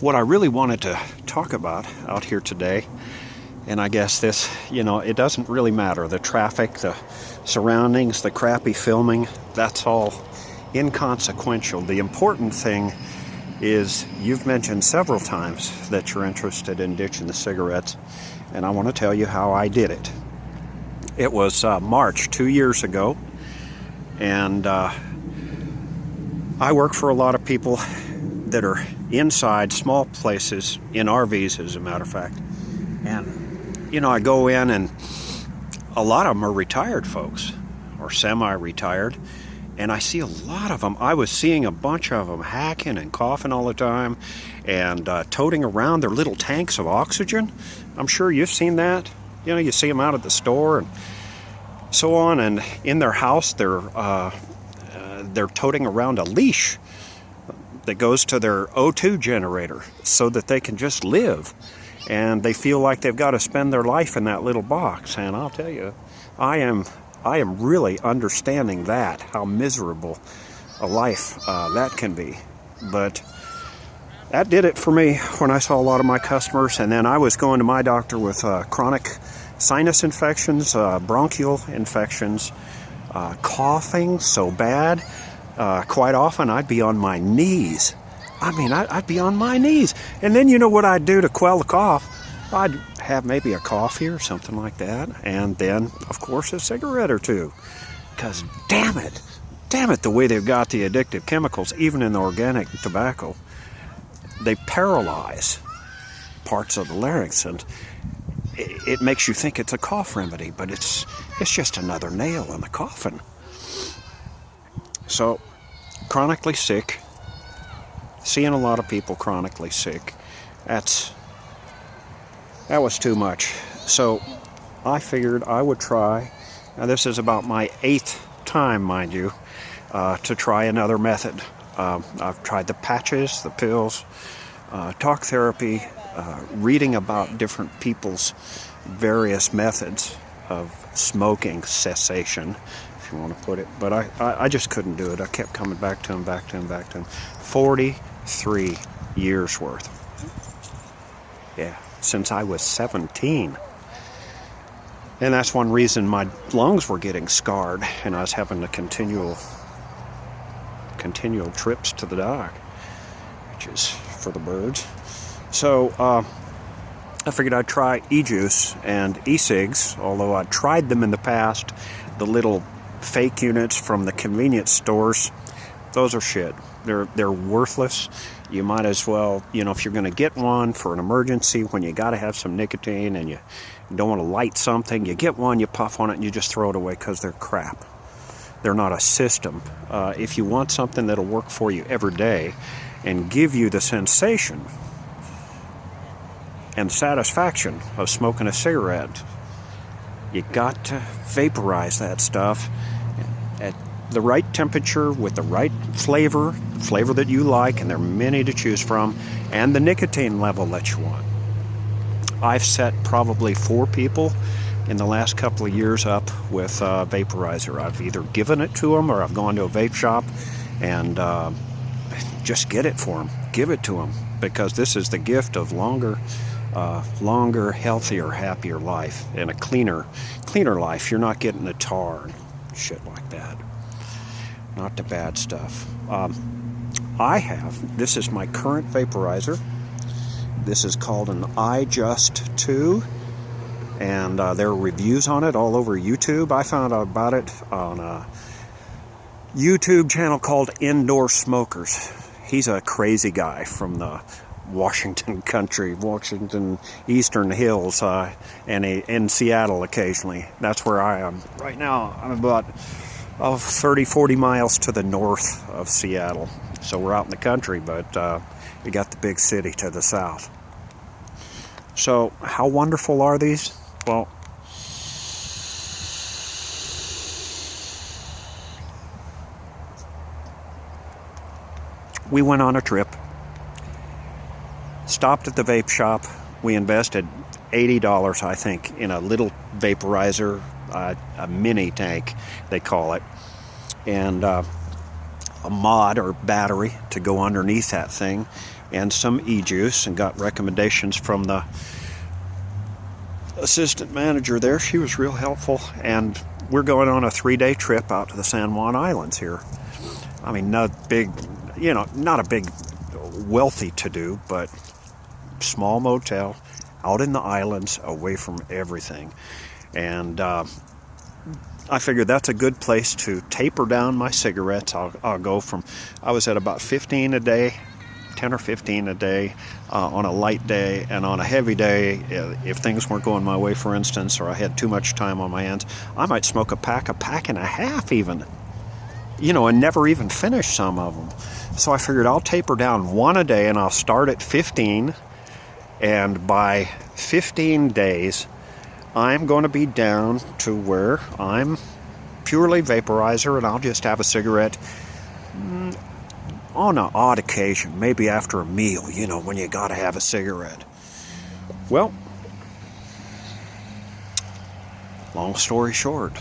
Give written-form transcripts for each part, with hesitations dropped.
what I really wanted to talk about out here today, and I guess this, it doesn't really matter. The traffic, the surroundings, the crappy filming, that's all inconsequential. The important thing is you've mentioned several times that you're interested in ditching the cigarettes, and I want to tell you how I did it. It was March 2 years ago, and I work for a lot of people that are inside small places, in RVs as a matter of fact. And, I go in and a lot of them are retired folks or semi-retired. And I see a lot of them. I was seeing a bunch of them hacking and coughing all the time and toting around their little tanks of oxygen. I'm sure you've seen that. You see them out at the store and so on. And in their house, they're toting around a leash that goes to their O2 generator so that they can just live. And they feel like they've got to spend their life in that little box. And I'll tell you, I am really understanding that, how miserable a life that can be. But that did it for me when I saw a lot of my customers. And then I was going to my doctor with chronic sinus infections, bronchial infections, coughing so bad. Quite often I'd be on my knees. I'd be on my knees. And then you know what I'd do to quell the cough? I'd have maybe a coffee or something like that. And then, of course, a cigarette or two. Because damn it, the way they've got the addictive chemicals, even in the organic tobacco, they paralyze parts of the larynx. And it makes you think it's a cough remedy, but it's just another nail in the coffin. So, chronically sick, seeing a lot of people chronically sick, that was too much. So, I figured I would try, now this is about my 8th time, mind you, to try another method. I've tried the patches, the pills, talk therapy, reading about different people's various methods of smoking cessation, if you want to put it, but I just couldn't do it. I kept coming back to him. 43 years worth. Yeah, since I was 17. And that's one reason my lungs were getting scarred, and I was having the continual trips to the doc, which is for the birds. So I figured I'd try e-juice and e-cigs, although I tried them in the past, the little fake units from the convenience stores. Those are shit. They're worthless. You might as well, if you're going to get one for an emergency when you got to have some nicotine and you don't want to light something, you get one, you puff on it, and you just throw it away because they're crap. They're not a system. If you want something that'll work for you every day and give you the sensation and satisfaction of smoking a cigarette, you got to vaporize that stuff at the right temperature with the right flavor that you like, and there are many to choose from, and the nicotine level that you want. I've set probably 4 people in the last couple of years up with vaporizer. I've either given it to them or I've gone to a vape shop and just get it for them. Give it to them, because this is the gift of longer, healthier, happier life, and a cleaner life. You're not getting the tar and shit like that. Not the bad stuff. This is my current vaporizer. This is called an iJust 2, and there are reviews on it all over YouTube. I found out about it on a YouTube channel called Indoor Smokers. He's a crazy guy from the Washington Eastern Hills, and in Seattle occasionally. That's where I am. Right now, I'm about 30-40 miles to the north of Seattle. So we're out in the country, but we got the big city to the south. So how wonderful are these? Well, we went on a trip, stopped at the vape shop. We invested $80, I think, in a little vaporizer, a mini tank, they call it, and a mod or battery to go underneath that thing. and some e-juice, and got recommendations from the assistant manager there. She was real helpful, and we're going on a 3-day trip out to the San Juan Islands here. I mean, not big, not a big wealthy to-do, but small motel out in the islands away from everything. And I figured that's a good place to taper down my cigarettes. I'll go from, I was at about 15 a day, 10 or 15 a day on a light day, and on a heavy day, if things weren't going my way, for instance, or I had too much time on my hands, I might smoke a pack and a half even, and never even finish some of them. So I figured I'll taper down one a day, and I'll start at 15, and by 15 days, I'm going to be down to where I'm purely vaporizer, and I'll just have a cigarette on an odd occasion, maybe after a meal, when you gotta have a cigarette. Well, long story short,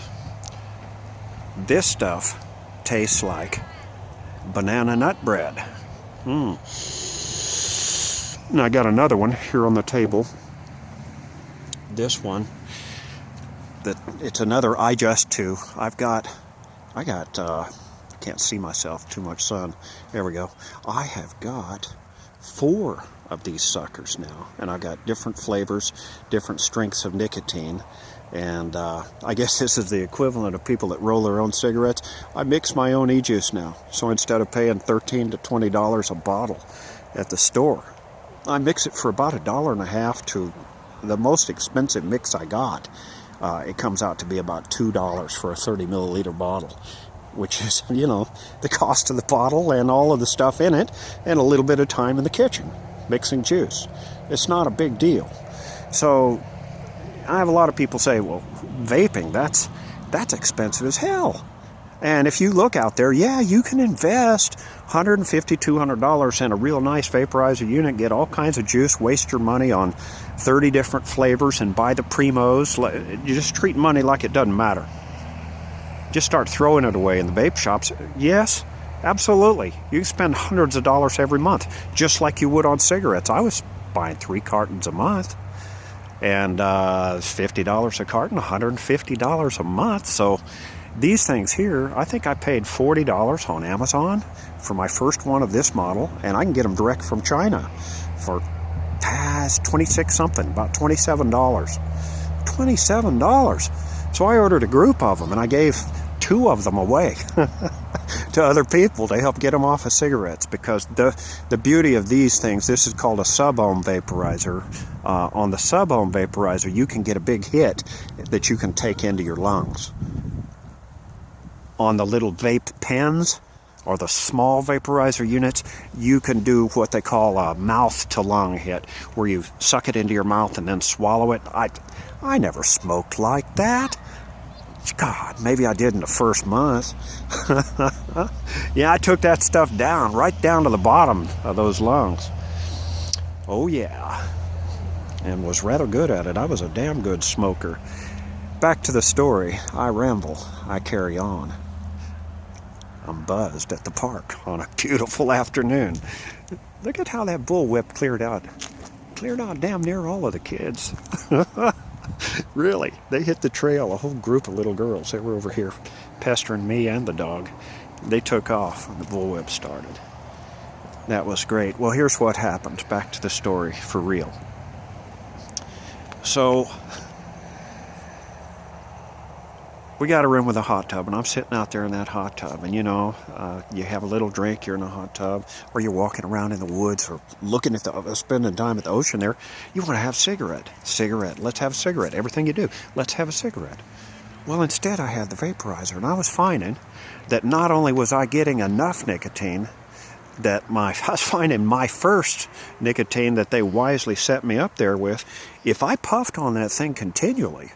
this stuff tastes like banana nut bread. And I got another one here on the table. This one, it's another iJust 2. I can't see myself, too much sun. There we go. I have got 4 of these suckers now, and I got different flavors, different strengths of nicotine, and I guess this is the equivalent of people that roll their own cigarettes. I mix my own e-juice now, so instead of paying $13 to $20 a bottle at the store, I mix it for about $1.50 to the most expensive mix I got. It comes out to be about $2 for a 30 milliliter bottle, which is, the cost of the bottle and all of the stuff in it, and a little bit of time in the kitchen mixing juice. It's not a big deal. So I have a lot of people say, well, vaping, that's expensive as hell. And if you look out there, yeah, you can invest $150, $200 in a real nice vaporizer unit, get all kinds of juice, waste your money on 30 different flavors, and buy the primos. You just treat money like it doesn't matter. Just start throwing it away in the vape shops. Yes, absolutely. You can spend hundreds of dollars every month, just like you would on cigarettes. I was buying 3 cartons a month, and $50 a carton, $150 a month. So these things here, I think I paid $40 on Amazon for my first one of this model, and I can get them direct from China for 26 something, about $27. $27. So I ordered a group of them, and I gave 2 of them away to other people to help get them off of cigarettes, because the beauty of these things, this is called a sub-ohm vaporizer. On the sub-ohm vaporizer, you can get a big hit that you can take into your lungs. On the little vape pens or the small vaporizer units, you can do what they call a mouth-to-lung hit, where you suck it into your mouth and then swallow it. I never smoked like that. God, maybe I did in the first month. Yeah, I took that stuff down, right down to the bottom of those lungs. Oh yeah, and was rather good at it. I was a damn good smoker. Back to the story. I ramble, I carry on. I'm buzzed at the park on a beautiful afternoon. Look at how that bullwhip cleared out damn near all of the kids. Really, they hit the trail, a whole group of little girls. They were over here pestering me and the dog. They took off when the bullwhip started. That was great. Well, here's what happened. Back to the story for real. So we got a room with a hot tub, and I'm sitting out there in that hot tub, and you have a little drink, you're in a hot tub, or you're walking around in the woods, or looking at spending time at the ocean there. You want to have cigarette, let's have a cigarette. Everything you do, let's have a cigarette. Well, instead I had the vaporizer, and I was finding that not only was I getting enough nicotine, I was finding my first nicotine that they wisely set me up there with, if I puffed on that thing continually,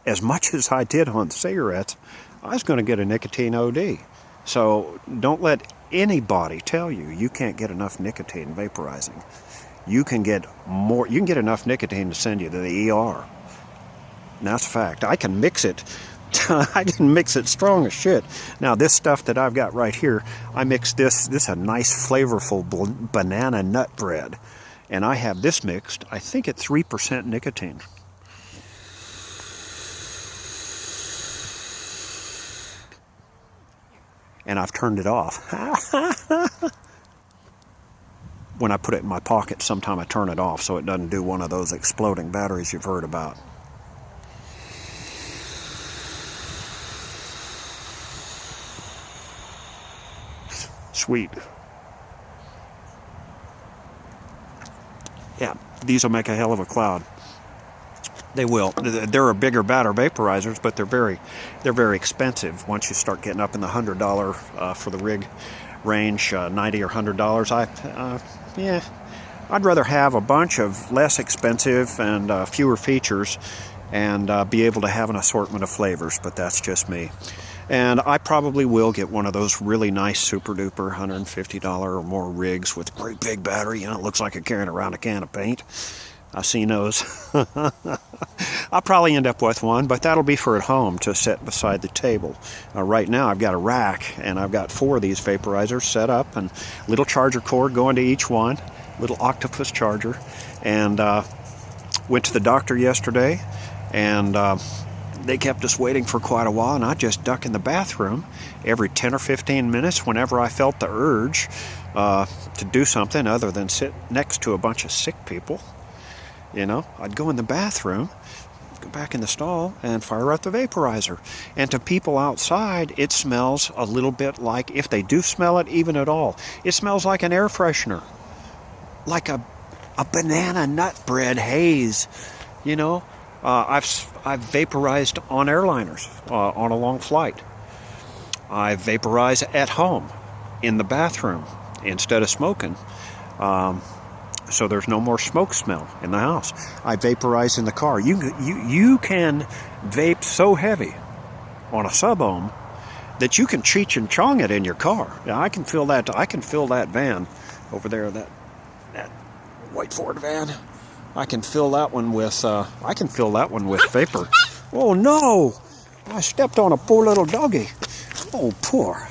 as much as I did on cigarettes, I was going to get a nicotine OD. So don't let anybody tell you can't get enough nicotine vaporizing. You can get more. You can get enough nicotine to send you to the ER. And that's a fact. I can mix it I can mix it strong as shit. Now this stuff that I've got right here, I mixed this is a nice flavorful banana nut bread. And I have this mixed, I think at 3% nicotine. And I've turned it off. When I put it in my pocket, sometime I turn it off so it doesn't do one of those exploding batteries you've heard about. Sweet. Yeah, these will make a hell of a cloud. They will. There are bigger, badder vaporizers, but they're very expensive. Once you start getting up in the $100 for the rig range, $90 or $100, yeah, I'd rather have a bunch of less expensive and fewer features, and be able to have an assortment of flavors. But that's just me. And I probably will get one of those really nice super duper $150 or more rigs with a great big battery. You know, it looks like you're carrying around a can of paint. I've seen those. I'll probably end up with one, but that'll be for at home to set beside the table. Right now I've got a rack, and I've got 4 of these vaporizers set up, and little charger cord going to each one, little octopus charger. And went to the doctor yesterday, and they kept us waiting for quite a while, and I just duck in the bathroom every 10 or 15 minutes whenever I felt the urge to do something other than sit next to a bunch of sick people. You know, I'd go in the bathroom, go back in the stall, and fire up the vaporizer. And to people outside, it smells a little bit like, if they do smell it even at all, it smells like an air freshener. Like a banana nut bread haze. You know, I've vaporized on airliners on a long flight. I vaporize at home in the bathroom instead of smoking. So there's no more smoke smell in the house. I vaporize in the car. You can vape so heavy on a sub-ohm that you can Cheech and Chong it in your car. Now, I can fill that van over there, that white Ford van. I can fill that one with vapor. Oh no! I stepped on a poor little doggy. Oh, poor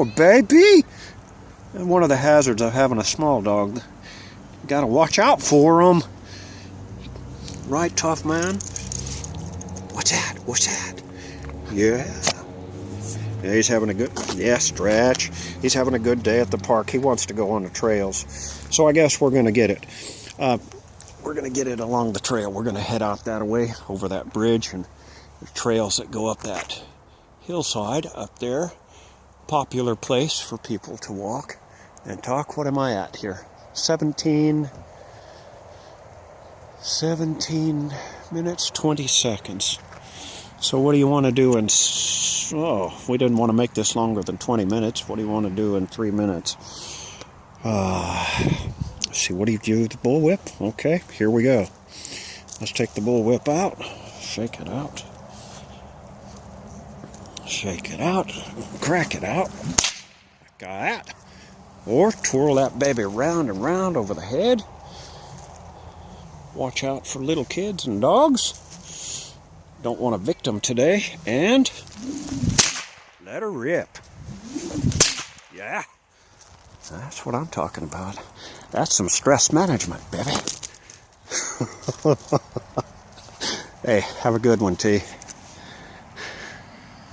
baby. And one of the hazards of having a small dog. Got to watch out for them. Right, tough man? What's that? Yeah, he's having a good... Yeah, stretch. He's having a good day at the park. He wants to go on the trails. So I guess we're going to get it. We're going to get it along the trail. We're going to head out that way, over that bridge, and the trails that go up that hillside up there. Popular place for people to walk and talk. What am I at here? 17 minutes, 20 seconds. So what do you want to do in... Oh, we didn't want to make this longer than 20 minutes. What do you want to do in 3 minutes? Let's see, what do you do with the bullwhip? Okay, here we go. Let's take the bullwhip out. Shake it out. Shake it out. Crack it out. Like that. Or twirl that baby round and round over the head. Watch out for little kids and dogs. Don't want a victim today. And let her rip. Yeah. That's what I'm talking about. That's some stress management, baby. Hey, have a good one, T.